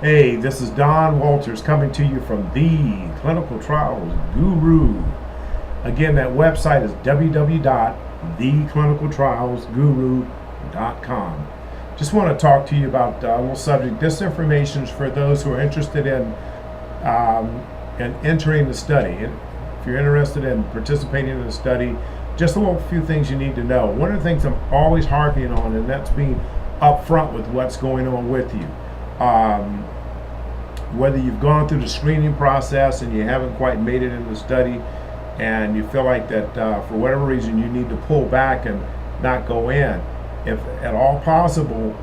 Hey, this is Don Walters coming to you from the Clinical Trials Guru. Again, that website is www.theclinicaltrialsguru.com. Just want to talk to you about a little subject. This information is for those who are interested in entering the study. If you're interested in participating in the study, just a little few things you need to know. One of the things I'm always harping on, and that's being upfront with what's going on with you. Whether you've gone through the screening process and you haven't quite made it in the study, and you feel like that for whatever reason you need to pull back and not go in, if at all possible,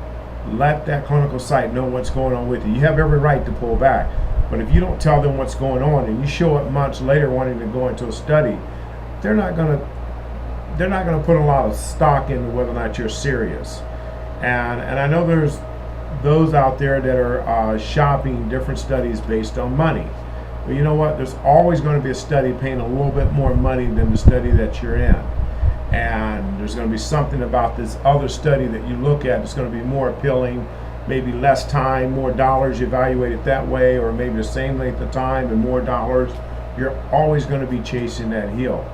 let that clinical site know what's going on with you. You have every right to pull back, but if you don't tell them what's going on and you show up months later wanting to go into a study, they're not going to put a lot of stock into whether or not you're serious. And I know there's those out there that are shopping different studies based on money. But you know what? There's always going to be a study paying a little bit more money than the study that you're in. And there's going to be something about this other study that you look at that's going to be more appealing, maybe less time, more dollars, you evaluate it that way, or maybe the same length of time and more dollars. You're always going to be chasing that hill.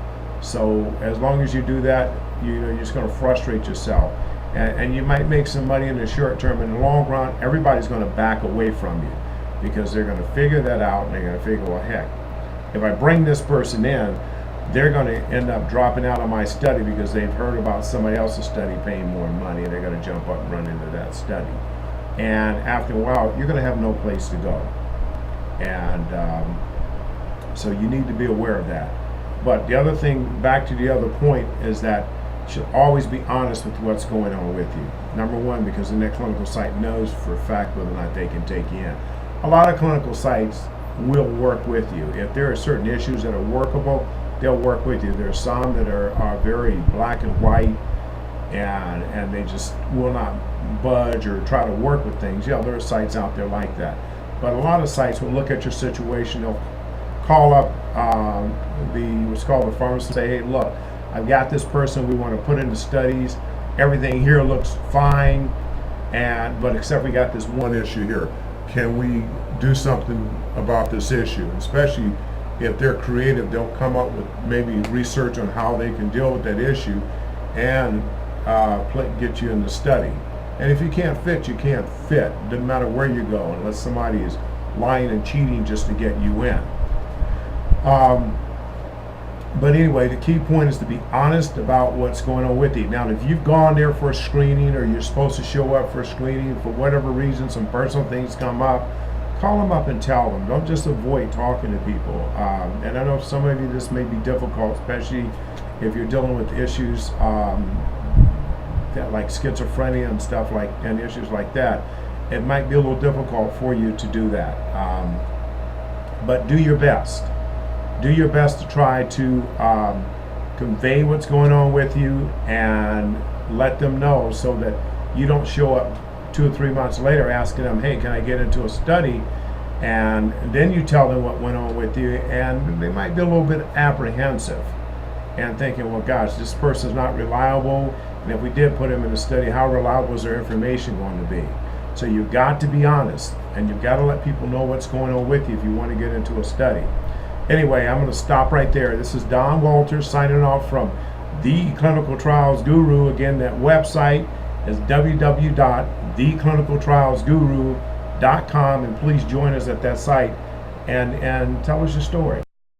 So as long as you do that, you're just going to frustrate yourself. And you might make some money in the short term. In the long run, everybody's going to back away from you because they're going to figure that out, and they're going to figure, well, heck, if I bring this person in, they're going to end up dropping out of my study because they've heard about somebody else's study paying more money, and they're going to jump up and run into that study. And after a while, you're going to have no place to go. And so you need to be aware of that. But the other thing, back to the other point, is that you should always be honest with what's going on with you. Number one, because the next clinical site knows for a fact whether or not they can take you in. A lot of clinical sites will work with you. If there are certain issues that are workable, they'll work with you. There are some that are very black and white, and they just will not budge or try to work with things. Yeah, there are sites out there like that. But a lot of sites will look at your situation. They'll call up what's called the pharmacist and say, hey, look, I've got this person we want to put into studies. Everything here looks fine, but except we got this one issue here. Can we do something about this issue? Especially if they're creative, they'll come up with maybe research on how they can deal with that issue and get you in the study. And if you can't fit, you can't fit. Doesn't matter where you go, unless somebody is lying and cheating just to get you in. But anyway, the key point is to be honest about what's going on with you. Now, if you've gone there for a screening, or you're supposed to show up for a screening, for whatever reason, some personal things come up, call them up and tell them. Don't just avoid talking to people. And I know some of you this may be difficult, especially if you're dealing with issues that like schizophrenia and stuff and issues like that. It might be a little difficult for you to do that. But do your best. Do your best to try to convey what's going on with you and let them know, so that you don't show up 2 or 3 months later asking them, hey, can I get into a study? And then you tell them what went on with you, and they might be a little bit apprehensive and thinking, well, gosh, this person's not reliable, and if we did put him in a study, how reliable is their information going to be? So you've got to be honest, and you've got to let people know what's going on with you if you want to get into a study. Anyway, I'm going to stop right there. This is Don Walters signing off from the Clinical Trials Guru. Again, that website is www.theclinicaltrialsguru.com, and please join us at that site and tell us your story.